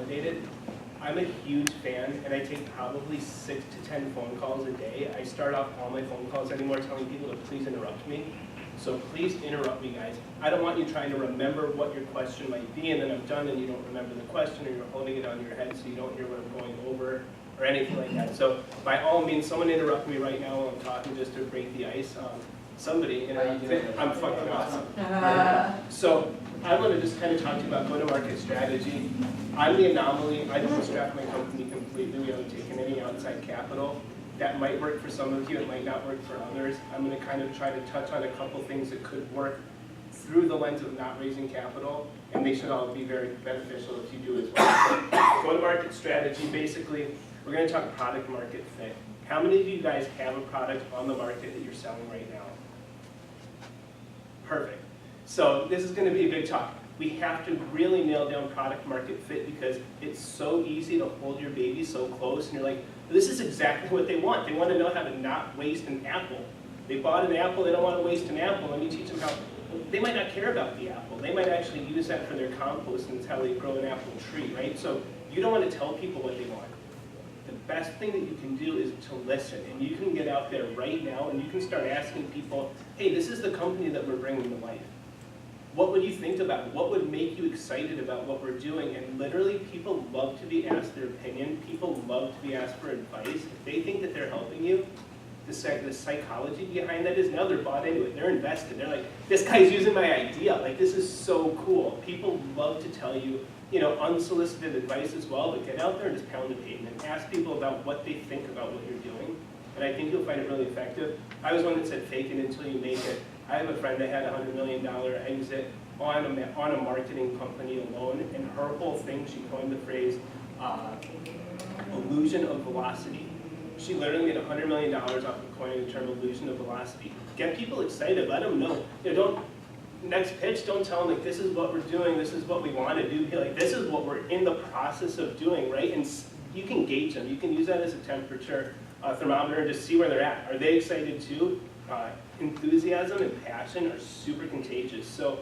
validated. I'm a huge fan, and I take probably 6 to 10 phone calls a day. I start off all my phone calls anymore telling people to please interrupt me. So please interrupt me, guys. I don't want you trying to remember what your question might be, and then I'm done and you don't remember the question, or you're holding it on your head so you don't hear what I'm going over, or anything like that. So by all means, someone interrupt me right now while I'm talking just to break the ice. Somebody interrupt me. I'm fucking awesome. So I want to just kind of talk to you about go-to-market strategy. I'm the anomaly. I don't bootstrap my company completely. We haven't taken any outside capital. That might work for some of you. It might not work for others. I'm going to kind of try to touch on a couple things that could work through the lens of not raising capital, and they should all be very beneficial if you do as well. Go-to-market strategy, basically, we're going to talk product market fit. How many of you guys have a product on the market that you're selling right now? Perfect. So this is going to be a big talk. We have to really nail down product market fit because it's so easy to hold your baby so close and you're like, this is exactly what they want. They want to know how to not waste an apple. They bought an apple, they don't want to waste an apple. Let me teach them how. They might not care about the apple. They might actually use that for their compost, and it's how they grow an apple tree, right? So you don't want to tell people what they want. The best thing that you can do is to listen, and you can get out there right now and you can start asking people, hey, this is the company that we're bringing to life. What would you think about it? What would make you excited about what we're doing? And literally, people love to be asked their opinion. People love to be asked for advice. If they think that they're helping you, the psychology behind that is now they're bought into it. They're invested. They're like, this guy's using my idea. Like, this is so cool. People love to tell you, unsolicited advice as well, but get out there and just pound the pavement. Ask people about what they think about what you're doing. And I think you'll find it really effective. I was one that said, fake it until you make it. I have a friend that had a $100 million exit on a marketing company alone, and her whole thing, she coined the phrase, illusion of velocity. She literally made $100 million off of coining the term illusion of velocity. Get people excited, let them know. Next pitch, don't tell them, like, this is what we're doing, this is what we want to do. Be like, this is what we're in the process of doing, right? And you can gauge them. You can use that as a temperature thermometer and just see where they're at. Are they excited too? Enthusiasm and passion are super contagious. So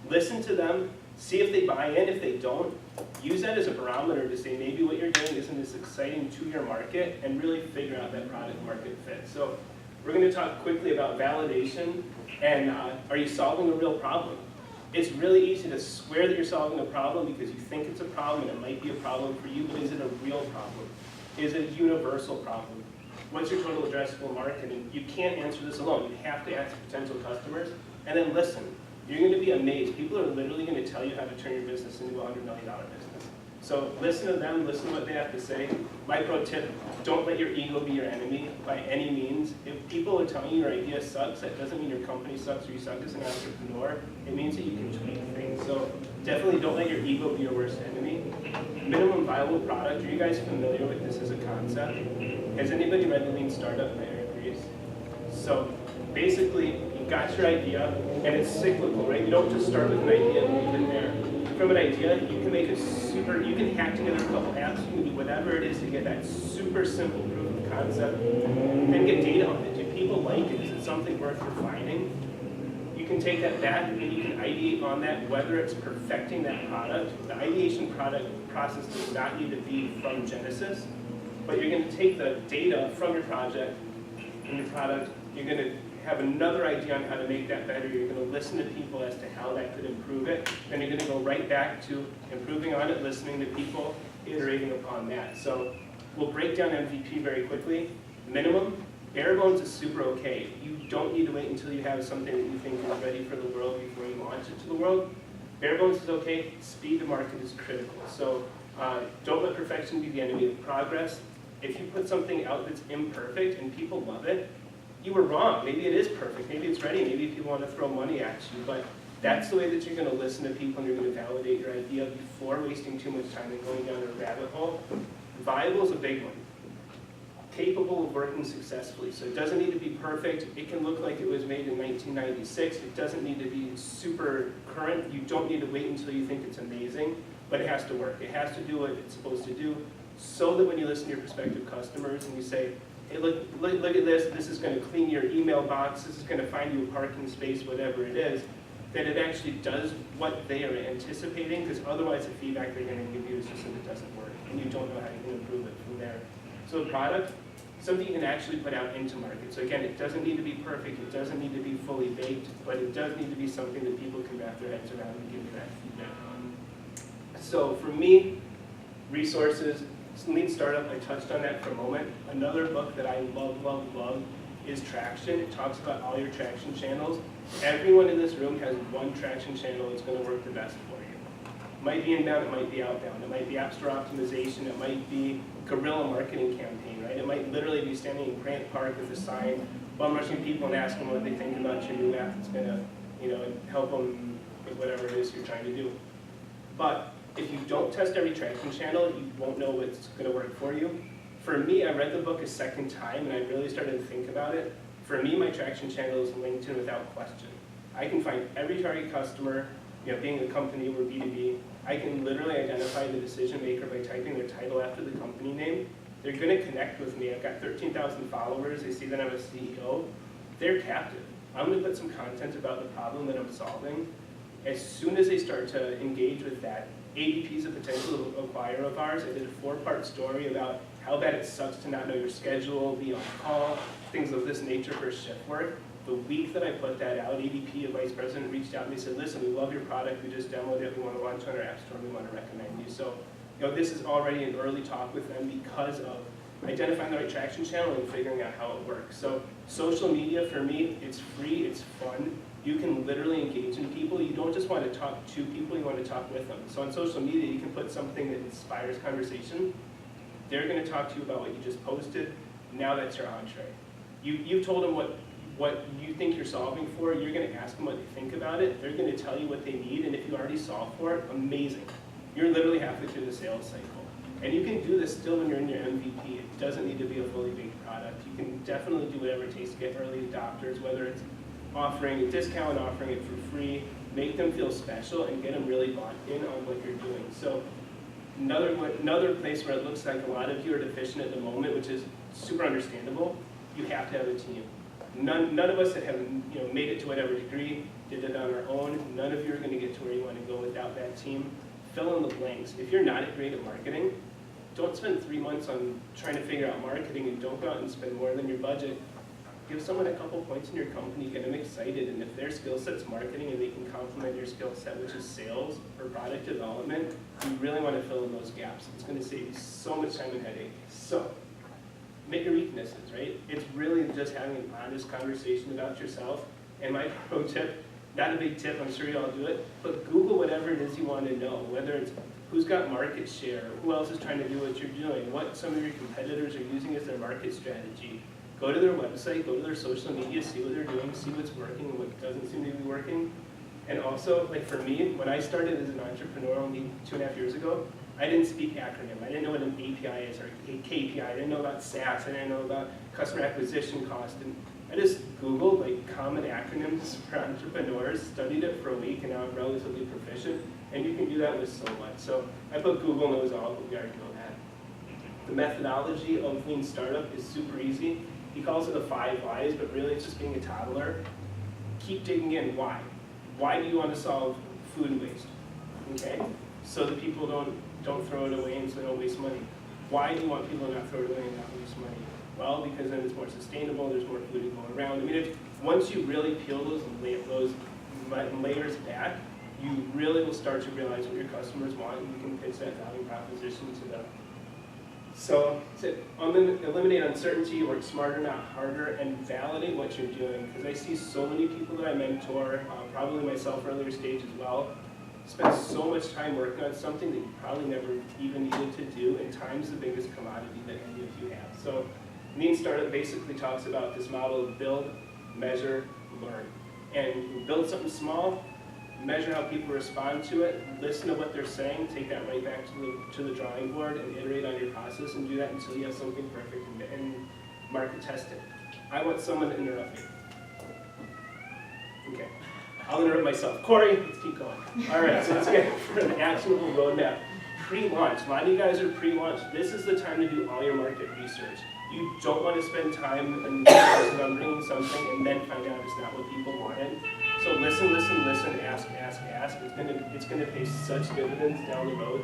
listen to them, see if they buy in. If they don't, use that as a barometer to say maybe what you're doing isn't as exciting to your market, and really figure out that product market fit. So we're going to talk quickly about validation and are you solving a real problem? It's really easy to swear that you're solving a problem because you think it's a problem and it might be a problem for you, but is it a real problem? Is it a universal problem? What's your total addressable market? And you can't answer this alone. You have to ask potential customers and then listen. You're going to be amazed. People are literally going to tell you how to turn your business into a $100 million business. So listen to them, listen to what they have to say. My pro tip, don't let your ego be your enemy by any means. If people are telling you your idea sucks, that doesn't mean your company sucks or you suck as an entrepreneur. It means that you can tweak things. So definitely don't let your ego be your worst enemy. Minimum viable product. Are you guys familiar with this as a concept? Has anybody read the Lean Startup by Eric Ries? So basically, you got your idea, and it's cyclical, right? You don't just start with an idea and leave it there. From an idea, you can make you can hack together a couple apps, you can do whatever it is to get that super simple proof of concept, and get data on it. Do people like it? Is it something worth refining? You can take that back and you can ideate on that, whether it's perfecting that product. The ideation process does not need to be from Genesis, but you're going to take the data from your project and your product, you're going to have another idea on how to make that better. You're going to listen to people as to how that could improve it. Then you're going to go right back to improving on it, listening to people, iterating upon that. So we'll break down MVP very quickly. Minimum, bare bones is super okay. You don't need to wait until you have something that you think is ready for the world before you launch it to the world. Bare bones is okay. Speed to market is critical. So don't let perfection be the enemy of progress. If you put something out that's imperfect and people love it, you were wrong. Maybe it is perfect. Maybe it's ready. Maybe people want to throw money at you. But that's the way that you're going to listen to people and you're going to validate your idea before wasting too much time and going down a rabbit hole. Viable is a big one. Capable of working successfully. So it doesn't need to be perfect. It can look like it was made in 1996. It doesn't need to be super current. You don't need to wait until you think it's amazing. But it has to work. It has to do what it's supposed to do so that when you listen to your prospective customers and you say, hey, look at this, this is going to clean your email box, this is going to find you a parking space, whatever it is, that it actually does what they are anticipating, because otherwise the feedback they're going to give you is just that it doesn't work. So a product, something you can actually put out into market. So again, it doesn't need to be perfect, it doesn't need to be fully baked, but it does need to be something that people can wrap their heads around and give you that feedback on. So for me, resources, Lean Startup, I touched on that for a moment. Another book that I love is Traction. It talks about all your traction channels. Everyone in this room has one traction channel that's going to work the best for you. It might be inbound, it might be outbound, it might be app store optimization, it might be guerrilla marketing campaign, right? It might literally be standing in Grant Park with a sign, bum rushing people and asking them what they think about your new app that's going to, help them with whatever it is you're trying to do. But if you don't test every traction channel, you won't know what's going to work for you. For me, I read the book a second time, and I really started to think about it. For me, my traction channel is LinkedIn without question. I can find every target customer, being a company or B2B, I can literally identify the decision maker by typing their title after the company name. They're going to connect with me. I've got 13,000 followers. They see that I'm a CEO. They're captive. I'm going to put some content about the problem that I'm solving. As soon as they start to engage with that, ADP is a potential acquirer of ours. I did a 4-part story about how bad it sucks to not know your schedule, be on call, things of this nature for shift work. The week that I put that out, ADP, a vice president, reached out and they said, listen, we love your product, we just demoed it, we want to launch on our app store, we want to recommend you. So, this is already an early talk with them because of identifying the right traction channel and figuring out how it works. So, social media, for me, it's free, it's fun. You can literally engage in people. You don't just want to talk to people, you want to talk with them. So on social media, you can put something that inspires conversation. They're going to talk to you about what you just posted. Now that's your entree. You've told them what you think you're solving for. You're going to ask them what they think about it. They're going to tell you what they need, and if you already solve for it, amazing. You're literally halfway through the sales cycle. And you can do this still when you're in your MVP. It doesn't need to be a fully baked product. You can definitely do whatever it takes to get early adopters, whether it's offering a discount, offering it for free, make them feel special and get them really bought in on what you're doing. So another place where it looks like a lot of you are deficient at the moment, which is super understandable, you have to have a team. None of us that have made it to whatever degree did it on our own. None of you are going to get to where you want to go without that team. Fill in the blanks. If you're not great at marketing, don't spend 3 months on trying to figure out marketing and don't go out and spend more than your budget. Give someone a couple points in your company, get them excited, and if their skill set's marketing and they can complement your skill set, which is sales or product development, you really want to fill in those gaps. It's going to save you so much time and headache. So, make your weaknesses, right? It's really just having an honest conversation about yourself. And my pro tip, not a big tip, I'm sure you all do it, but Google whatever it is you want to know, whether it's who's got market share, who else is trying to do what you're doing, what some of your competitors are using as their market strategy. Go to their website, go to their social media, see what they're doing, see what's working and what doesn't seem to be working. And also, like for me, when I started as an entrepreneur only 2.5 years ago, I didn't speak acronym. I didn't know what an API is or a KPI. I didn't know about SaaS. I didn't know about customer acquisition cost. And I just Googled common acronyms for entrepreneurs, studied it for a week, and now I'm relatively proficient. And you can do that with so much. So I put Google knows all, but we already know that. The methodology of Lean Startup is super easy. He calls it the 5 whys, but really it's just being a toddler. Keep digging in. Why? Why do you want to solve food waste? Okay, so that people don't throw it away and so they don't waste money. Why do you want people to not throw it away and not waste money? Well, because then it's more sustainable. There's more food going around. I mean, once you really peel those layers back, you really will start to realize what your customers want, and you can pitch that value proposition to them. So eliminate uncertainty, work smarter, not harder, and validate what you're doing. Because I see so many people that I mentor, probably myself earlier stage as well, spend so much time working on something that you probably never even needed to do, and time's the biggest commodity that any of you have. So Lean Startup basically talks about this model of build, measure, learn. And you build something small, measure how people respond to it, listen to what they're saying, take that right back to the drawing board and iterate on your process and do that until you have something perfect and market test it. I want someone to interrupt me. Okay, I'll interrupt myself. Cory, let's keep going. All right, so let's get for an actionable roadmap. Pre-launch, a lot of you guys are pre-launch. This is the time to do all your market research. You don't want to spend time on bringing something and then find out it's not what people wanted. So listen, ask. It's gonna pay such dividends down the road.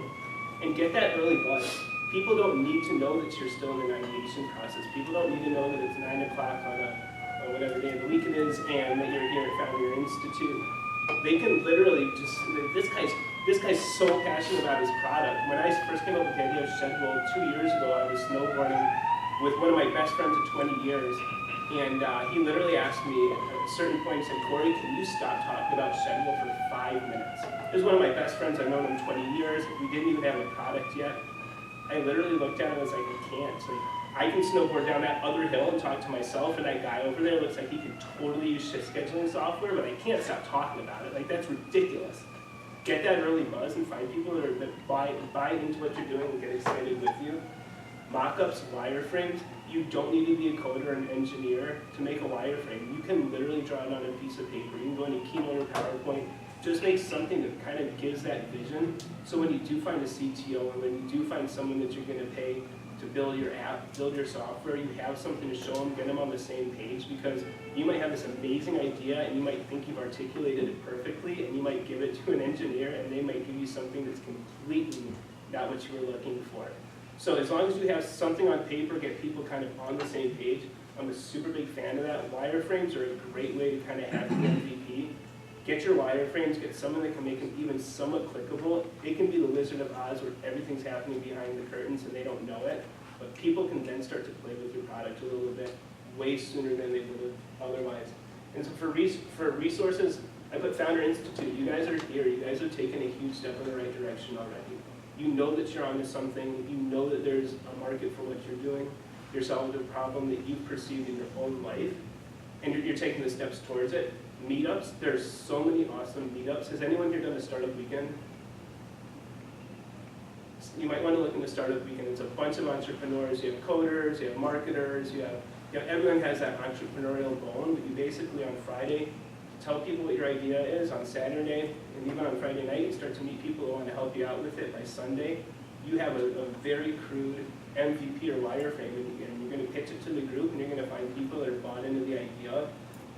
And get that early buzz. People don't need to know that you're still in the ideation process. People don't need to know that it's 9 o'clock on whatever day of the week it is, and that you're here at Founder Institute. They can literally just, this guy's so passionate about his product. When I first came up with the idea of Schedule 2 years ago, I was snowboarding with one of my best friends of 20 years, and he literally asked me at a certain point, he said, Cory, can you stop talking about Schedule for 5 minutes? He was one of my best friends, I've known him 20 years, we didn't even have a product yet. I literally looked at him and was like, I can't. Like, I can snowboard down that other hill and talk to myself, and that guy over there looks like he could totally use shift scheduling software, but I can't stop talking about it. Like, that's ridiculous. Get that early buzz and find people that buy into what you're doing and get excited with you. Mock-ups, wireframes, you don't need to be a coder or an engineer to make a wireframe. You can literally draw it on a piece of paper. You can go into Keynote or PowerPoint. Just make something that kind of gives that vision. So when you do find a CTO, or when you do find someone that you're going to pay to build your app, build your software, you have something to show them, get them on the same page, because you might have this amazing idea and you might think you've articulated it perfectly, and you might give it to an engineer and they might give you something that's completely not what you were looking for. So as long as you have something on paper, get people kind of on the same page. I'm a super big fan of that. Wireframes are a great way to kind of have the MVP. Get your wireframes, get someone that can make them even somewhat clickable. It can be the Wizard of Oz where everything's happening behind the curtains and they don't know it, but people can then start to play with your product a little bit way sooner than they would have otherwise. And so for resources, I put Founder Institute. You guys are here. You guys have taken a huge step in the right direction already. You know that you're onto something. You know that there's a market for what you're doing. You're solving a problem that you've perceived in your own life, and you're taking the steps towards it. Meetups, there's so many awesome meetups. Has anyone here done a startup weekend? You might want to look into startup weekend. It's a bunch of entrepreneurs. You have coders, you have marketers, you have everyone has that entrepreneurial bone, but you basically on Friday tell people what your idea is. On Saturday, and even on Friday night, you start to meet people who want to help you out with it. By Sunday, you have a very crude MVP or wireframe, and you're going to pitch it to the group, and you're going to find people that are bought into the idea.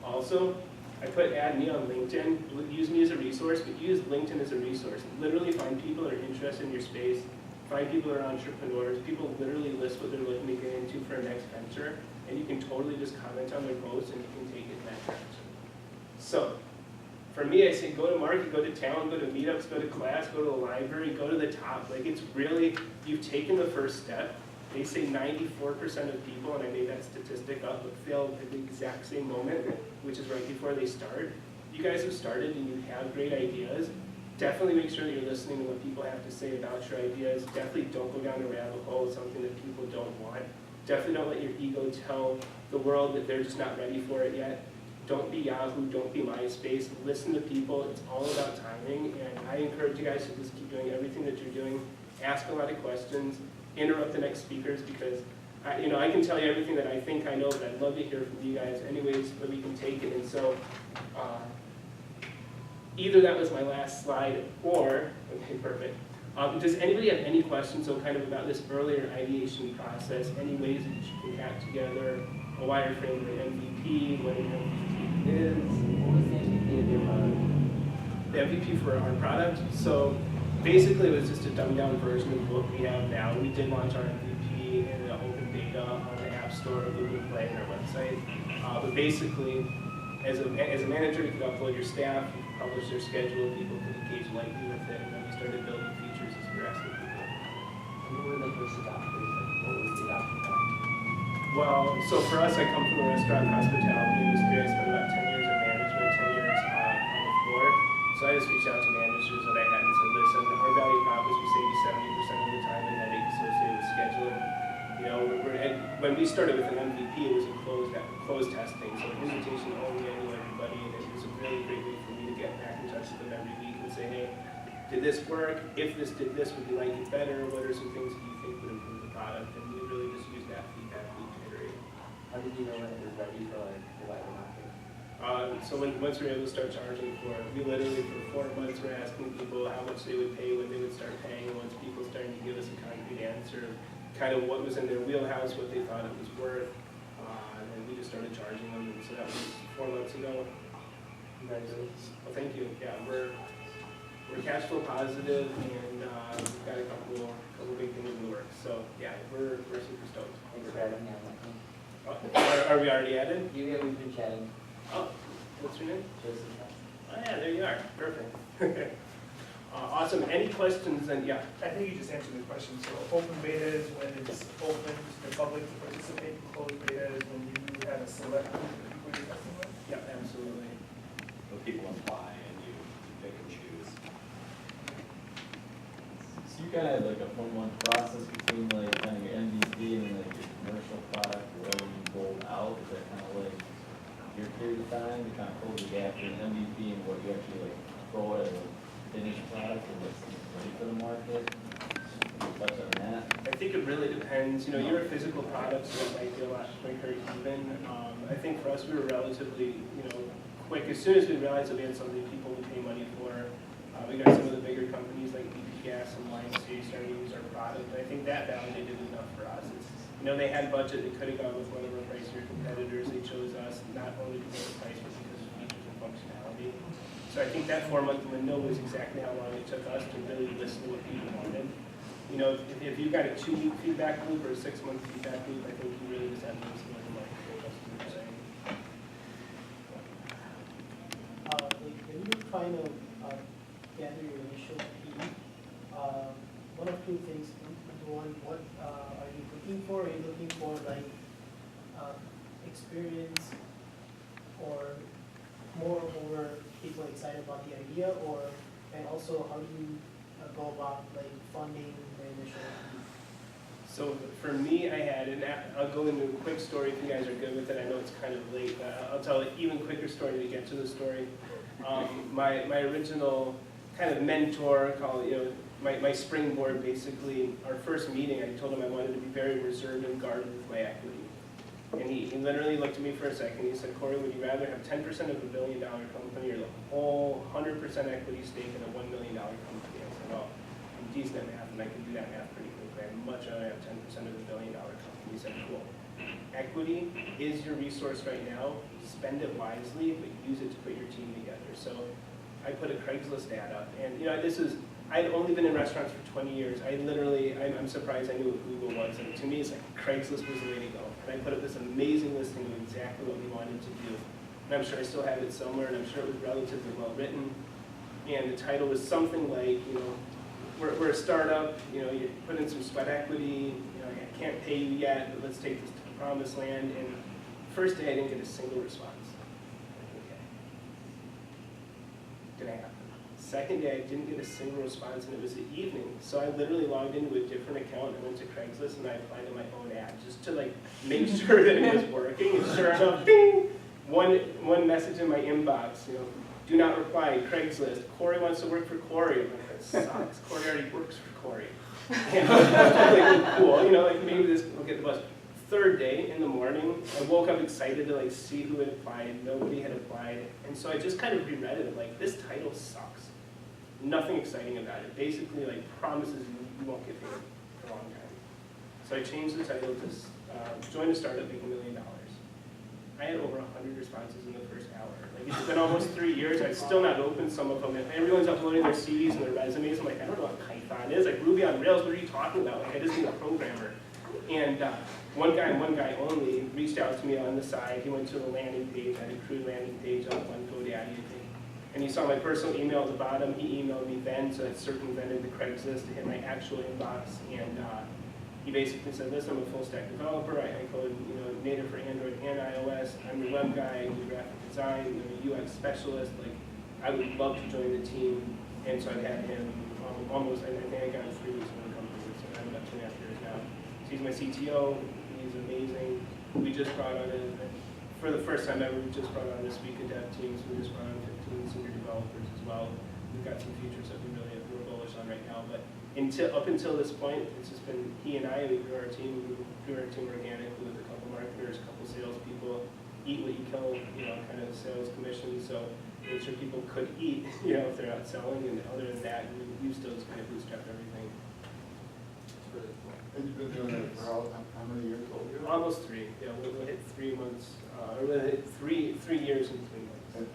Also, I put add me on LinkedIn. Use me as a resource, but use LinkedIn as a resource. Literally find people that are interested in your space. Find people that are entrepreneurs. People literally list what they're looking to get into for a next venture, and you can totally just comment on their posts and you can take it in that direction. So, for me, I say go to market, go to town, go to meetups, go to class, go to the library, go to the top. Like, it's really, you've taken the first step. They say 94% of people, and I made that statistic up, but fail at the exact same moment, which is right before they start. You guys have started and you have great ideas. Definitely make sure that you're listening to what people have to say about your ideas. Definitely don't go down a rabbit hole, something that people don't want. Definitely don't let your ego tell the world that they're just not ready for it yet. Don't be Yahoo, don't be MySpace. Listen to people. It's all about timing, and I encourage you guys to just keep doing everything that you're doing. Ask a lot of questions. Interrupt the next speakers, because I can tell you everything that I think I know, but I'd love to hear from you guys anyways, but we can take it. And so either that was my last slide or, okay, perfect. Does anybody have any questions, so kind of about this earlier ideation process, any ways that you can hack together a wireframe or an MVP, what an MVP is? What was the MVP of your product? The MVP for our product? So basically it was just a dumbed down version of what we have now. We did launch our MVP in the open beta on the App Store, Google Play, and our website. But basically, as a manager, you could upload your staff, you could publish their schedule, people could engage lightly with it, and then we started building features as we were asking people. Who were the first adopters? Like, what was the adoption time? Well, so for us, I come from the restaurant hospitality industry. I spent about 10 years in management, 10 years on the floor. So I just reached out to managers that I had and said, listen, our value prop is we save you 70% of the time and headache associated with scheduling. When we started with an MVP, it was a closed testing, so invitation only, I knew everybody, and it was a really great way for me to get back in touch with them every week and say, hey, did this work? If this did this, would you like it better? What are some things that you think would improve the product? And we really just used that feedback loop to iterate. How did you know when it was ready for like the wider market? So once we were able to start charging for it, we literally for 4 months were asking people how much they would pay, when they would start paying, and once people started to give us a concrete answer, kind of what was in their wheelhouse, what they thought it was worth, and then we just started charging them, and so that was 4 months ago. Congratulations. Well, thank you. Yeah, we're cash flow positive, and we've got a couple big things in the works. So we're super stoked. Thanks for having me on that one. Are we already at it? Yeah, we've been chatting. Oh, what's your name? Joseph. Oh yeah, there you are, perfect. Awesome, any questions then, yeah? I think you just answered the question. So open beta is when it's open to the public to participate. Closed beta is when you have a select group of people you're testing with. Yeah, absolutely. So people apply and you pick and choose. So you kind of have like a 1-month process between like kind of your MVP and then like your commercial product, whatever you roll out. Is that kind of like your period of time to kind of close the gap between MVP and what you actually like throw as a finished product and what's ready for the market? Can you touch on that? I think it really depends, you know, you're a physical product, so it might be a lot quicker even. I think for us, we were relatively, you know, quick. As soon as we realized that we had something people would pay money for, we got some of the bigger companies like BP Gas and YMCA starting to use our product. And I think that validated enough for us. It's, you know, they had budget, they could have gone with one of our pricier competitors. They chose us not only because of price, but because of features and functionality. So I think that 4-month window was exactly how long it took us to really listen to what people wanted. You know, if you've got a 2-week feedback loop or a 6-month feedback loop, I think you really just have to listen to what the customers are saying. When you're trying to gather your initial P, one of two things. One, what are you looking for? Are you looking for like experience or more over people excited about the idea, or and also how do you go about like funding the initial P? So for me, I had, and I'll go into a quick story if you guys are good with it. I know it's kind of late, but I'll tell an even quicker story to get to the story. My original kind of mentor, call it, you know, my springboard basically, our first meeting, I told him I wanted to be very reserved and guarded with my equity. And he literally looked at me for a second. He said, Cory, would you rather have 10% of a $1 billion company or the whole 100% equity stake in a $1 million company? I said, oh, I'm decent at math and I can do that math pretty quickly. I'd much rather have 10% of a $1 billion company. He said, cool. Equity is your resource right now. Spend it wisely, but use it to put your team together. So I put a Craigslist ad up, and you know, I'd only been in restaurants for 20 years. I'm surprised I knew what Google was, and to me it's like Craigslist was the way to go. And I put up this amazing listing of exactly what we wanted to do. And I'm sure I still have it somewhere, and I'm sure it was relatively well written. And the title was something like, you know, we're a startup, you know, you put in some sweat equity, you know, I can't pay you yet, but let's take this to the promised land. And first day I didn't get a single response. Okay. Didn't happen. Second day I didn't get a single response, and it was the evening. So I literally logged into a different account and went to Craigslist and I applied to my own ad just to like make sure that it was working. And sure enough, ding! One message in my inbox, you know, do not reply, Craigslist. Cory wants to work for Cory. I'm like, that sucks. Cory already works for Cory. And I was like, cool, you know, like maybe this will get the bus. Third day in the morning, I woke up excited to like see who had applied. Nobody had applied. And so I just kind of reread it, like, this title sucks. Nothing exciting about it. Basically, like, promises you won't get paid for a long time. So I changed the title to Join a Startup, Make $1 Million. I had over 100 responses in the first hour. Like, it's been almost 3 years. I've still not opened some of them. Everyone's uploading their CVs and their resumes. I'm like, I don't know what Python is. Like, Ruby on Rails, what are you talking about? Like, I just need a programmer. And one guy only reached out to me on the side. He went to the landing page. I had a crude landing page on one GoDaddy, and he saw my personal email at the bottom. He emailed me then, so it circumvented the Craigslist to hit my actual inbox. And he basically said, listen, I'm a full stack developer. I code, you know, native for Android and iOS. I'm a web guy. I do graphic design. I'm a UX specialist. Like, I would love to join the team. And so I've had him almost, I think I got him 3 weeks in the company, so I'm about 2.5 years now. So he's my CTO. He's amazing. We just brought on for the first time ever, we just brought on this week of dev teams. We just brought on 15 senior developers as well. We've got some features that we're bullish on right now. But up until this point, it's just been he and I. We grew our team. We grew our team organically with a couple marketers, a couple salespeople. Eat what you kill, you know, kind of sales commission. So make sure people could eat, you know, if they're out selling. And other than that, we still just kind of bootstrap everything. That's really cool. And you've been doing that for how many years old? Almost 3. Yeah, we'll hit 3 months. We'll hit 3 years in 3 months. And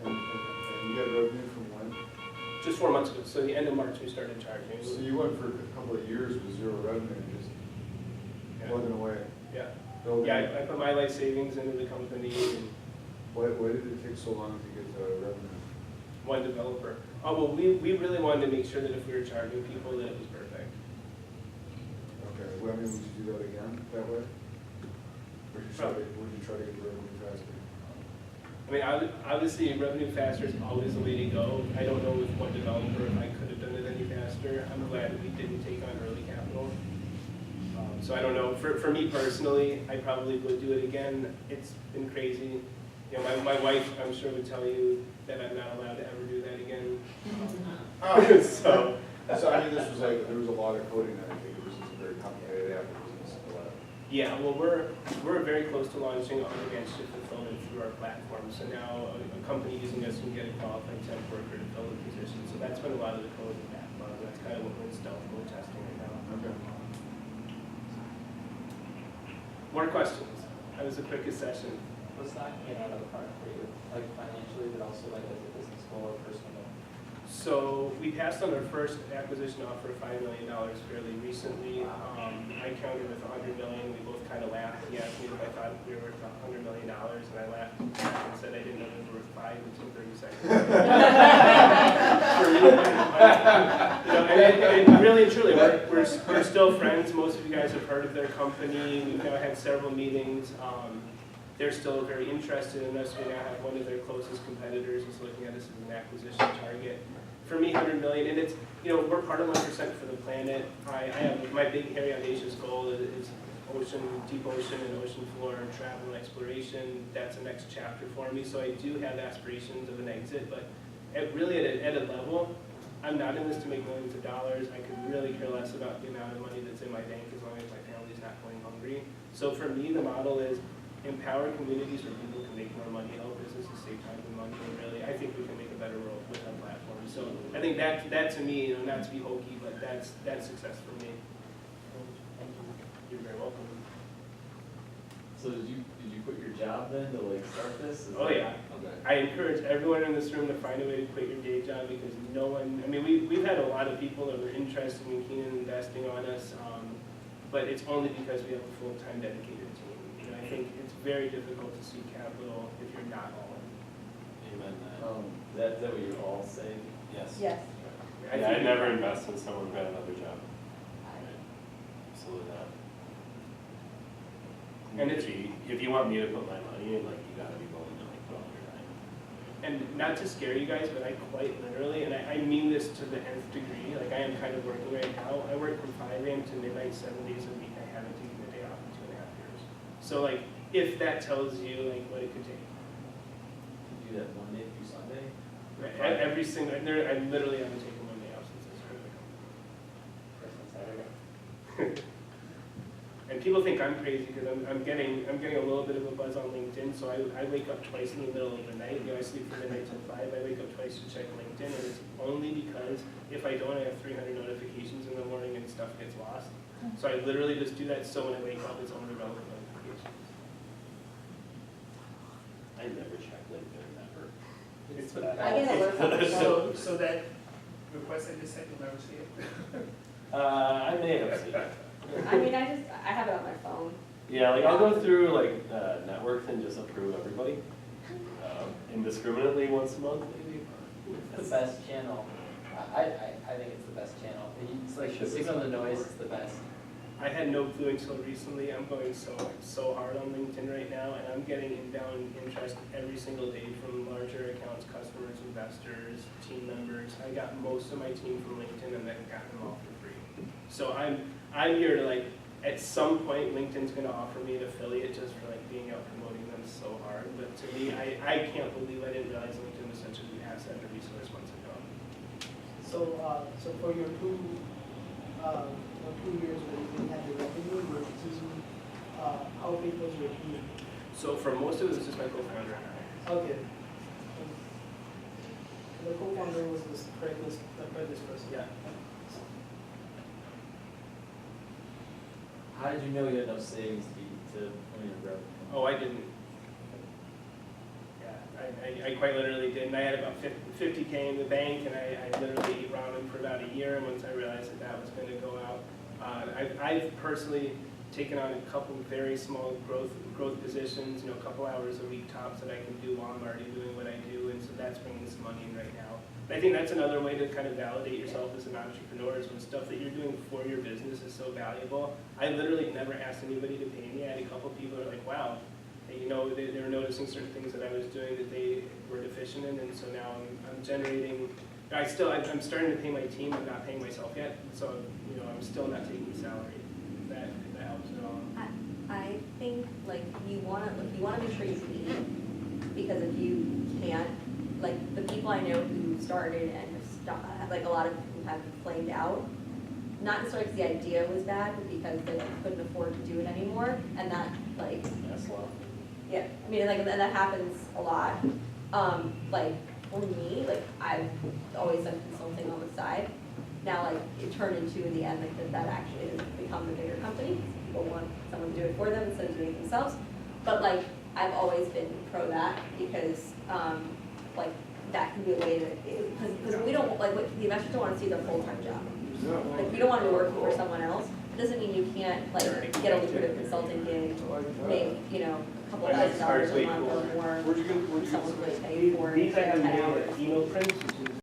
you got revenue from when? Just 4 months ago. So the end of March we started charging. So you went for a couple of years with 0 revenue, just Yeah. plugging away, Yeah. building. Yeah, I put my life savings into the company and Why did it take so long to get revenue? one developer. Oh, well, we really wanted to make sure that if we were charging people, that it was perfect. Okay, well, I mean, would you do that again that way? Would you try to get the revenue faster? I mean, obviously, revenue faster is always the way to go. I don't know with one developer if I could have done it any faster. I'm glad we didn't take on early capital. So I don't know, for me personally, I probably would do it again. It's been crazy. You know, my wife, I'm sure, would tell you that I'm not allowed to ever do that again. So, So I mean, this was like, there was a lot of coding that I think it was just a very complicated app. It was just a lot. yeah, well, we're very close to launching on-demand shift fulfillment through our platform. So now a company using us can get a qualified temp worker to fill the position. So that's been a lot of the code in backlog. That's kind of what we're in stealth mode testing right now. Okay. More questions? That was the quickest session. What's knocking it out of the park for you, like financially, but also like as a business goal or personal goal? So we passed on our first acquisition offer of $5 million fairly recently. I counted with $100 million. We both kind of laughed. He asked me if I thought we were worth $100 million, and I laughed and said I didn't know we were worth 5 until 30 seconds. You know, and really and truly, we're still friends. Most of you guys have heard of their company. We've now had several meetings. They're still very interested in us. We now have one of their closest competitors is looking at us as an acquisition target. For me, 100 million, and it's, you know, we're part of 1% for the planet. I have, my big, hairy, audacious goal is ocean, deep ocean and ocean floor travel and exploration. That's the next chapter for me. So I do have aspirations of an exit, but really at a level, I'm not in this to make millions of dollars. I could really care less about the amount of money that's in my bank as long as my family's not going hungry. So for me, the model is empower communities where people can make more money, help businesses save time and money, and really, I think we can make a better world with our platform. So I think that to me, you know, not to be hokey, but that's success for me. Thank you. You're very welcome. So did you quit your job then to like start this? Is Oh that- yeah. Okay. I encourage everyone in this room to find a way to quit your day job because no one, I mean, we've had a lot of people that were interested and keen in investing on us, but it's only because we have a full-time dedicated team. You know, I think it's very difficult to seek capital if you're not all in. Amen. Is that what you're all saying? Yes. Yes. I Yeah, think- I'd never invest in someone who got another job. Absolutely not. And it's- if you want me to put my money in, like, you gotta be willing to like put all your time. And not to scare you guys, but I quite literally, and I mean this to the nth degree, like I am kind of working right now. I work from 5 a.m. to midnight, 7 days a week. I haven't taken a day off in 2.5 years. So like, if that tells you like what it could take. You do that Monday through Sunday? Every single, I literally haven't taken one day off since I started the company. First and Saturday. And people think I'm crazy because I'm getting a little bit of a buzz on LinkedIn. So I wake up twice in the middle of the night. You know, I sleep from midnight till 5. I wake up twice to check LinkedIn, and it's only because if I don't, I have 300 notifications in the morning and stuff gets lost. So I literally just do that. So when I wake up, it's only relevant notifications. I never check LinkedIn, never. It's I get alert from the phone. So that request I just sent, you'll never see it? I may have seen it. I mean, I have it on my phone. Yeah, like I'll go through like networks and just approve everybody indiscriminately once a month, maybe. It's the best channel. I think it's the best channel. It's like the signal to noise is the best. I had no clue until recently. I'm going so hard on LinkedIn right now, and I'm getting inbound interest every single day from larger accounts, customers, investors, team members. I got most of my team from LinkedIn, and then got them all for free. So I'm here to like, at some point, LinkedIn's going to offer me an affiliate just for like being out promoting them so hard. But to me, I can't believe I didn't realize LinkedIn was such a good asset and resource months ago. So for your 2 years when you didn't have the revenue, your team, how big was your team? So for most of it was just my co-founder and I. Okay. The co-founder was the previous person? Yeah. How did you know you had enough savings to own your revenue? Oh, I didn't. Yeah, I quite literally didn't. I had about 50K in the bank, and I literally ate ramen for about a year. And once I realized that was going to go out, I've personally, taken on a couple of very small growth positions, a couple hours a week tops that I can do while I'm already doing what I do, and so that's bringing some money in right now. And I think that's another way to kind of validate yourself as an entrepreneur is when stuff that you're doing for your business is so valuable. I literally never asked anybody to pay me. I had a couple people who are like, wow, they were noticing certain things that I was doing that they were deficient in, and so now I'm generating. I'm starting to pay my team. I'm not paying myself yet, so I'm still not taking salary. If that helps at all. I think like you wanna make sure you eat, because if you can't, like the people I know who started and have stopped, like a lot of who have flamed out, not necessarily because the idea was bad, but because they like, couldn't afford to do it anymore, and that like, That's low. yeah, I mean, like, and that happens a lot. Like, for me, like, I've always done consulting on the side. Now, like, it turned into, in the end, like, that actually has become the bigger company. People want someone to do it for them instead of doing it themselves. But, like, I've always been pro that because, like, that can be a way to, because we don't, like, the investors don't want to see their full-time job. Like, we don't want to be working for someone else. It doesn't mean you can't, like, get a lucrative consulting gig, make, a couple of $1,000 a month or more. Someone's going to pay for These I have 10 made hours. email prints, which is